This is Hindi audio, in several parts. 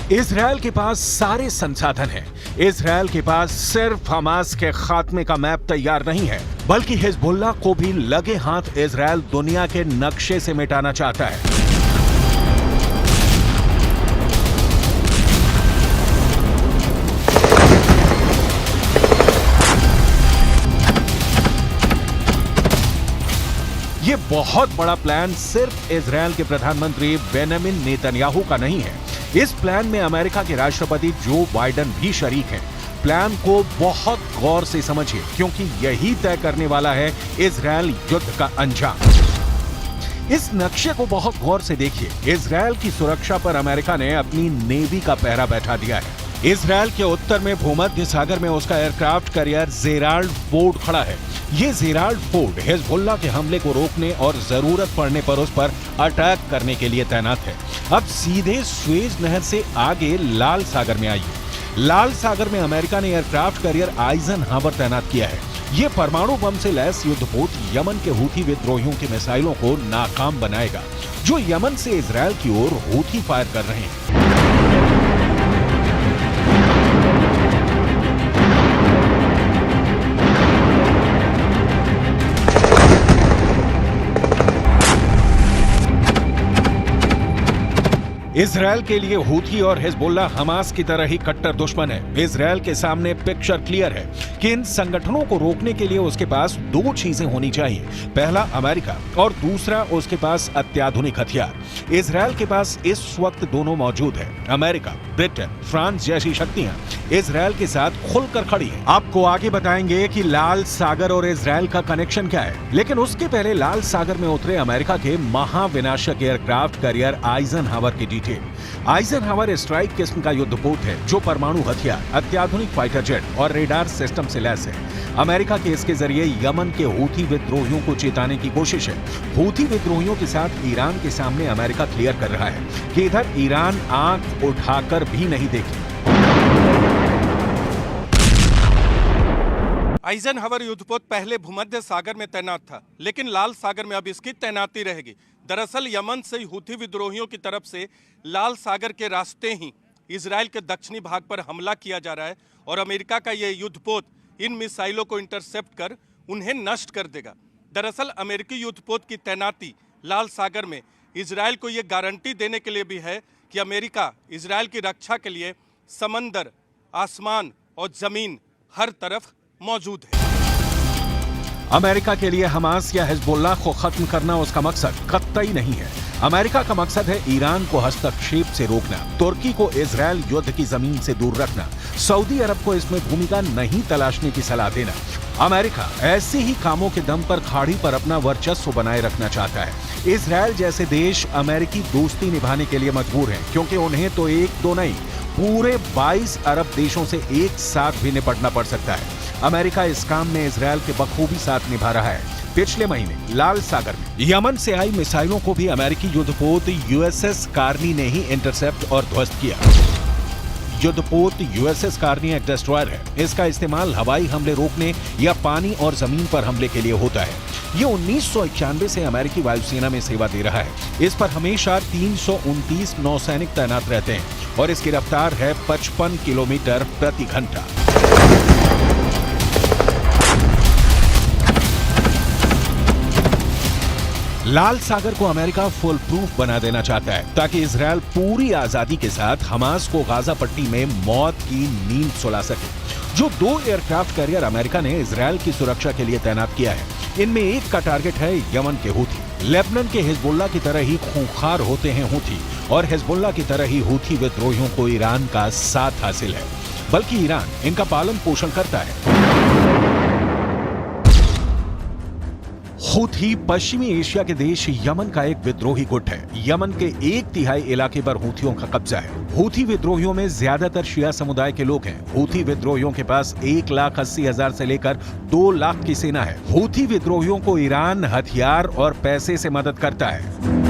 इजरायल के पास सारे संसाधन हैं। इजरायल के पास सिर्फ हमास के खात्मे का मैप तैयार नहीं है, बल्कि हिजबुल्लाह को भी लगे हाथ इजरायल दुनिया के नक्शे से मिटाना चाहता है। ये बहुत बड़ा प्लान सिर्फ इजरायल के प्रधानमंत्री बेंजामिन नेतन्याहू का नहीं है। इस प्लान में अमेरिका के राष्ट्रपति जो बाइडेन भी शरीक हैं। प्लान को बहुत गौर से समझिए, क्योंकि यही तय करने वाला है इजरायल युद्ध का अंजाम। इस नक्शे को बहुत गौर से देखिए। इजरायल की सुरक्षा पर अमेरिका ने अपनी नेवी का पहरा बैठा दिया है। इजरायल के उत्तर में भूमध्य सागर में उसका एयरक्राफ्ट कैरियर जेराल्ड फोर्ड खड़ा है। ये जेराल्ड फोर्ड हिजबुल्लाह के हमले को रोकने और जरूरत पड़ने पर उस पर अटैक करने के लिए तैनात है। अब सीधे स्वेज नहर से आगे लाल सागर में आइए। लाल सागर में अमेरिका ने एयरक्राफ्ट कैरियर आइजनहावर तैनात किया है। ये परमाणु बम से लैस युद्धपोत यमन के हूथी विद्रोहियों की मिसाइलों को नाकाम बनाएगा, जो यमन से इजरायल की ओर हूथी फायर कर रहे हैं। इजरायल के लिए हूथी और हिजबुल्लाह हमास की तरह ही कट्टर दुश्मन है। इजरायल के सामने पिक्चर क्लियर है कि इन संगठनों को रोकने के लिए उसके पास दो चीजें होनी चाहिए। पहला अमेरिका और दूसरा उसके पास अत्याधुनिक हथियार। इजरायल के पास इस वक्त दोनों मौजूद है। अमेरिका, ब्रिटेन, फ्रांस जैसी शक्तियां इजरायल के साथ खुलकर खड़ी हैं। आपको आगे बताएंगे कि लाल सागर और इजरायल का कनेक्शन क्या है, लेकिन उसके पहले लाल सागर में उतरे अमेरिका के महाविनाशक एयरक्राफ्ट कैरियर आइजनहावर की डिटेल। आइजनहावर स्ट्राइक किस्म का युद्धपोत है जो परमाणु हथियार, अत्याधुनिक फाइटर जेट और रेडार सिस्टम से लैस है। अमेरिका के इसके जरिए यमन के हूथी विद्रोहियों को चेताने की कोशिश है। हूथी विद्रोहियों के साथ ईरान के सामने अमेरिका क्लियर कर रहा है कि इधर ईरान आंख उठाकर भी नहीं देखे। आइजनहावर युद्धपोत पहले भूमध्य सागर में तैनात था, लेकिन लाल सागर में अब इसकी तैनाती रहेगी। दरअसल यमन से हूथी विद्रोहियों की तरफ से लाल सागर के रास्ते ही इजराइल के दक्षिणी भाग पर हमला किया जा रहा है और अमेरिका का यह युद्धपोत इन मिसाइलों को इंटरसेप्ट कर उन्हें नष्ट कर देगा। दरअसल अमेरिकी युद्धपोत की तैनाती लाल सागर में इजराइल को यह गारंटी देने के लिए भी है कि अमेरिका इजराइल की रक्षा के लिए समंदर, आसमान और जमीन हर तरफ मौजूद है। अमेरिका के लिए हमास या हिजबुल्लाह को खत्म करना उसका मकसद कतई नहीं है। अमेरिका का मकसद है ईरान को हस्तक्षेप से रोकना, तुर्की को इजरायल युद्ध की जमीन से दूर रखना, सऊदी अरब को इसमें भूमिका नहीं तलाशने की सलाह देना। अमेरिका ऐसे ही कामों के दम पर खाड़ी पर अपना वर्चस्व बनाए रखना चाहता है। इजरायल जैसे देश अमेरिकी दोस्ती निभाने के लिए मजबूर हैं, क्योंकि उन्हें तो एक दो नहीं, पूरे 22 अरब देशों से एक साथ भी निपटना पड़ सकता है। अमेरिका इस काम में इजरायल के बखूबी साथ निभा रहा है। पिछले महीने लाल सागर में यमन से आई मिसाइलों को भी अमेरिकी युद्धपोत यूएसएस कार्नी ने ही इंटरसेप्ट और ध्वस्त किया। युद्धपोत यूएसएस कार्नी एक डिस्ट्रॉयर है। इसका इस्तेमाल हवाई हमले रोकने या पानी और जमीन पर हमले के लिए होता है। ये 1991 से अमेरिकी वायुसेना में सेवा दे रहा है। इस पर हमेशा 329 नौसैनिक तैनात रहते हैं और इसकी रफ्तार है 55 किलोमीटर प्रति घंटा। लाल सागर को अमेरिका फुल प्रूफ बना देना चाहता है, ताकि इजरायल पूरी आजादी के साथ हमास को गाजा पट्टी में मौत की नींद सुला सके। जो 2 एयरक्राफ्ट कैरियर अमेरिका ने इजरायल की सुरक्षा के लिए तैनात किया है, इनमें एक का टारगेट है यमन के हूथी। लेबनान के हिजबुल्लाह की तरह ही खूंखार होते हैं हूथी, और हिजबुल्लाह की तरह ही हूथी विद्रोहियों को ईरान का साथ हासिल है, बल्कि ईरान इनका पालन पोषण करता है। हूथी पश्चिमी एशिया के देश यमन का एक विद्रोही गुट है। यमन के 1/3 इलाके पर हूथियों का कब्जा है। हूथी विद्रोहियों में ज्यादातर शिया समुदाय के लोग हैं। हूथी विद्रोहियों के पास 1,80,000 से लेकर 2 लाख की सेना है। हूथी विद्रोहियों को ईरान हथियार और पैसे से मदद करता है।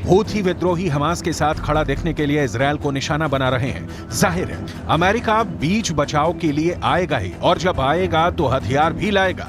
हूथी विद्रोही हमास के साथ खड़ा देखने के लिए इजरायल को निशाना बना रहे हैं। जाहिर है अमेरिका बीच बचाव के लिए आएगा ही, और जब आएगा तो हथियार भी लाएगा।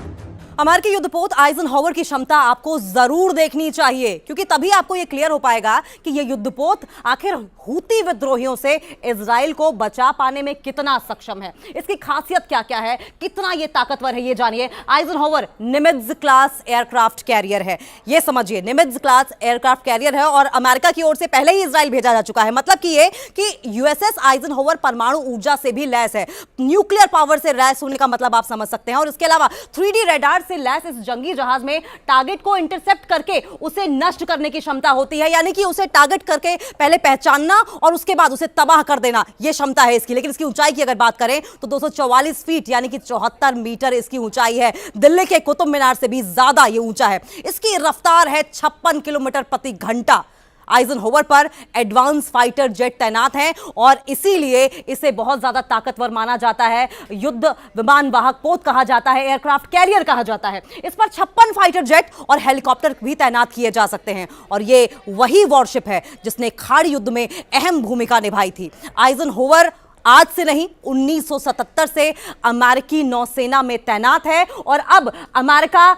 अमेरिकी युद्धपोत आइजनहावर की क्षमता आपको जरूर देखनी चाहिए, क्योंकि तभी आपको यह क्लियर हो पाएगा कि यह युद्धपोत आखिर हूती विद्रोहियों से इजराइल को बचा पाने में कितना सक्षम है। इसकी खासियत क्या क्या है, कितना यह ताकतवर है, यह जानिए। आइजनहावर निमित्ज क्लास एयरक्राफ्ट कैरियर है, यह समझिए। निमित्ज क्लास एयरक्राफ्ट कैरियर है और अमेरिका की ओर से पहले ही इजराइल भेजा जा चुका है। मतलब कि ये कि यूएसएस आइजनहावर परमाणु ऊर्जा से भी लैस है, न्यूक्लियर पावर से लैस होने का मतलब आप समझ सकते हैं। और इसके अलावा 3D रडार से लैस इस जंगी जहाज में टारगेट को इंटरसेप्ट करके उसे नष्ट करने की क्षमता होती है, यानी कि उसे टारगेट करके पहले पहचानना और उसके बाद उसे तबाह कर देना, यह क्षमता है इसकी। लेकिन इसकी ऊंचाई की अगर बात करें तो 244 फीट यानी कि 74 मीटर इसकी ऊंचाई है। दिल्ली के कुतुब मीनार से भी ज्यादा यह ऊंचा है। इसकी रफ्तार है 56 किलोमीटर प्रति घंटा। आइजनहावर पर एडवांस फाइटर जेट तैनात हैं और इसीलिए इसे बहुत ज्यादा ताकतवर माना जाता है। युद्ध विमान वाहक पोत कहा जाता है, एयरक्राफ्ट कैरियर कहा जाता है। इस पर 56 फाइटर जेट और हेलीकॉप्टर भी तैनात किए जा सकते हैं और ये वही वॉरशिप है जिसने खाड़ी युद्ध में अहम भूमिका निभाई थी। आइजनहावर आज से नहीं, 1977 से अमेरिकी नौसेना में तैनात है और अब अमेरिका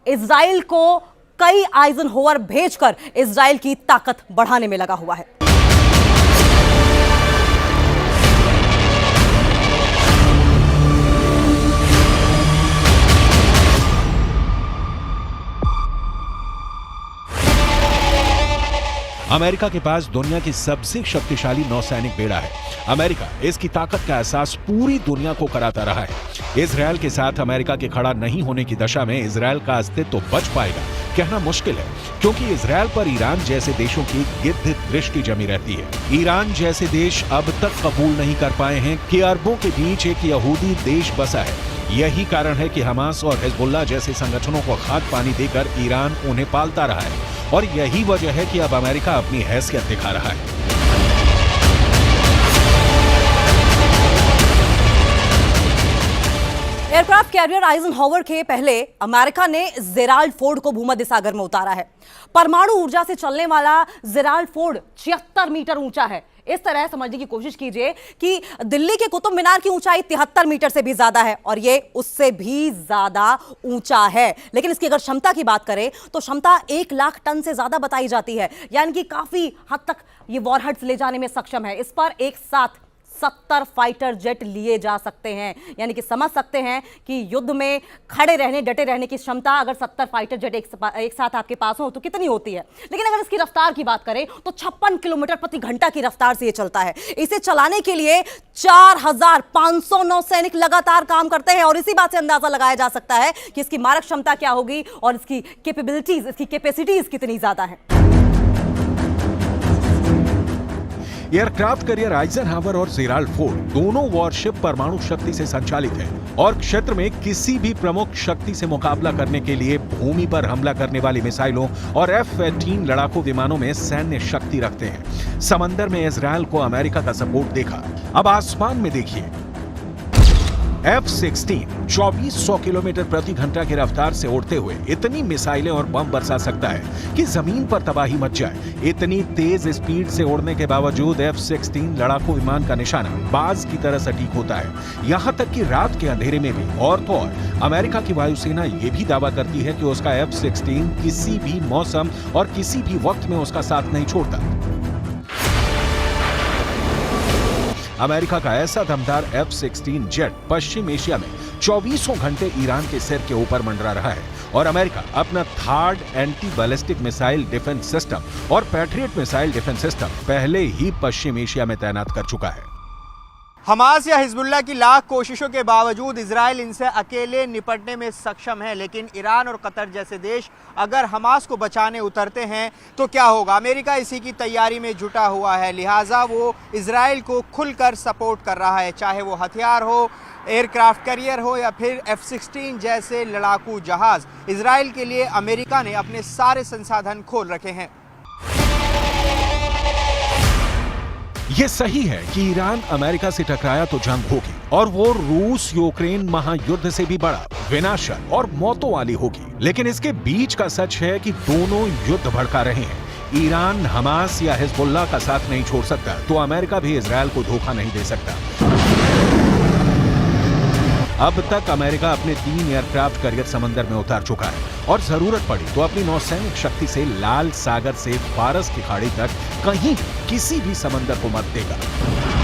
इजराइल को कई आइजनहावर भेजकर इजराइल की ताकत बढ़ाने में लगा हुआ है। अमेरिका के पास दुनिया की सबसे शक्तिशाली नौसैनिक बेड़ा है। अमेरिका इसकी ताकत का एहसास पूरी दुनिया को कराता रहा है। इजराइल के साथ अमेरिका के खड़ा नहीं होने की दशा में इजराइल का अस्तित्व बच पाएगा कहना मुश्किल है, क्योंकि इजराइल पर ईरान जैसे देशों की गिद्ध दृष्टि जमी रहती है। ईरान जैसे देश अब तक कबूल नहीं कर पाए हैं कि अरबों के बीच एक यहूदी देश बसा है। यही कारण है कि हमास और हिजबुल्लाह जैसे संगठनों को खाद पानी देकर ईरान उन्हें पालता रहा है और यही वजह है कि अब अमेरिका अपनी हैसियत दिखा रहा है। एयरक्राफ्ट कैरियर आइजनहावर के पहले अमेरिका ने जेराल्ड फोर्ड को भूमध्य सागर में उतारा है। परमाणु ऊर्जा से चलने वाला जेराल्ड फोर्ड 76 मीटर ऊंचा है। इस तरह समझने की कोशिश कीजिए कि दिल्ली के कुतुब मीनार की ऊंचाई 73 मीटर से भी ज्यादा है और ये उससे भी ज्यादा ऊंचा है। लेकिन इसकी अगर क्षमता की बात करें तो क्षमता 1 लाख टन से ज्यादा बताई जाती है, यानी कि काफी हद तक ये वॉरहेड्स ले जाने में सक्षम है। इस पर एक साथ 70 फाइटर जेट लिए जा सकते हैं, यानी कि समझ सकते हैं कि युद्ध में खड़े रहने डटे रहने की क्षमता अगर 70 फाइटर जेट एक साथ आपके पास हो तो कितनी होती है। लेकिन अगर इसकी रफ्तार की बात करें तो 56 किलोमीटर प्रति घंटा की रफ्तार से ये चलता है। इसे चलाने के लिए 4500 नौसैनिक लगातार काम करते हैं और इसी बात से अंदाजा लगाया जा सकता है कि इसकी मारक क्षमता क्या होगी और इसकी कैपेबिलिटीज, इसकी कैपेसिटीज कितनी ज्यादा है। एयरक्राफ्ट कैरियर आइजनहावर और जेराल्ड फोर्ड दोनों वॉरशिप परमाणु शक्ति से संचालित है और क्षेत्र में किसी भी प्रमुख शक्ति से मुकाबला करने के लिए भूमि पर हमला करने वाली मिसाइलों और F-18 लड़ाकू विमानों में सैन्य शक्ति रखते हैं। समंदर में इजराइल को अमेरिका का सपोर्ट देखा, अब आसमान में देखिए। F-16 2400 किलोमीटर प्रति घंटा की रफ्तार से उड़ते हुए इतनी मिसाइलें और बम बरसा सकता है कि जमीन पर तबाही मच जाए। इतनी तेज स्पीड से उड़ने के बावजूद F-16 लड़ाकू विमान का निशाना बाज की तरह सटीक होता है। यहां तक कि रात के अंधेरे में भी। और तो और अमेरिका की वायुसेना यह भी दावा करती है कि उसका F-16 किसी भी मौसम और किसी भी वक्त में उसका साथ नहीं छोड़ता। अमेरिका का ऐसा दमदार F-16 जेट पश्चिम एशिया में 24 घंटे ईरान के सिर के ऊपर मंडरा रहा है और अमेरिका अपना third anti ballistic missile defence system और पैट्रियट मिसाइल डिफेंस सिस्टम पहले ही पश्चिम एशिया में तैनात कर चुका है। हमास या हिजबुल्लाह की लाख कोशिशों के बावजूद इजराइल इनसे अकेले निपटने में सक्षम है। लेकिन ईरान और कतर जैसे देश अगर हमास को बचाने उतरते हैं तो क्या होगा। अमेरिका इसी की तैयारी में जुटा हुआ है, लिहाजा वो इजराइल को खुलकर सपोर्ट कर रहा है, चाहे वो हथियार हो, एयरक्राफ्ट कैरियर हो या फिर F-16 जैसे लड़ाकू जहाज। इजराइल के लिए अमेरिका ने अपने सारे संसाधन खोल रखे हैं। ये सही है कि ईरान अमेरिका से टकराया तो जंग होगी और वो रूस यूक्रेन महायुद्ध से भी बड़ा, विनाशक और मौतों वाली होगी। लेकिन इसके बीच का सच है कि दोनों युद्ध भड़का रहे हैं। ईरान हमास या हिजबुल्लाह का साथ नहीं छोड़ सकता तो अमेरिका भी इजराइल को धोखा नहीं दे सकता। अब तक अमेरिका अपने 3 एयरक्राफ्ट कैरियर समंदर में उतार चुका है और जरूरत पड़ी तो अपनी नौसैनिक शक्ति से लाल सागर से फारस की खाड़ी तक कहीं किसी भी समंदर को मत देगा।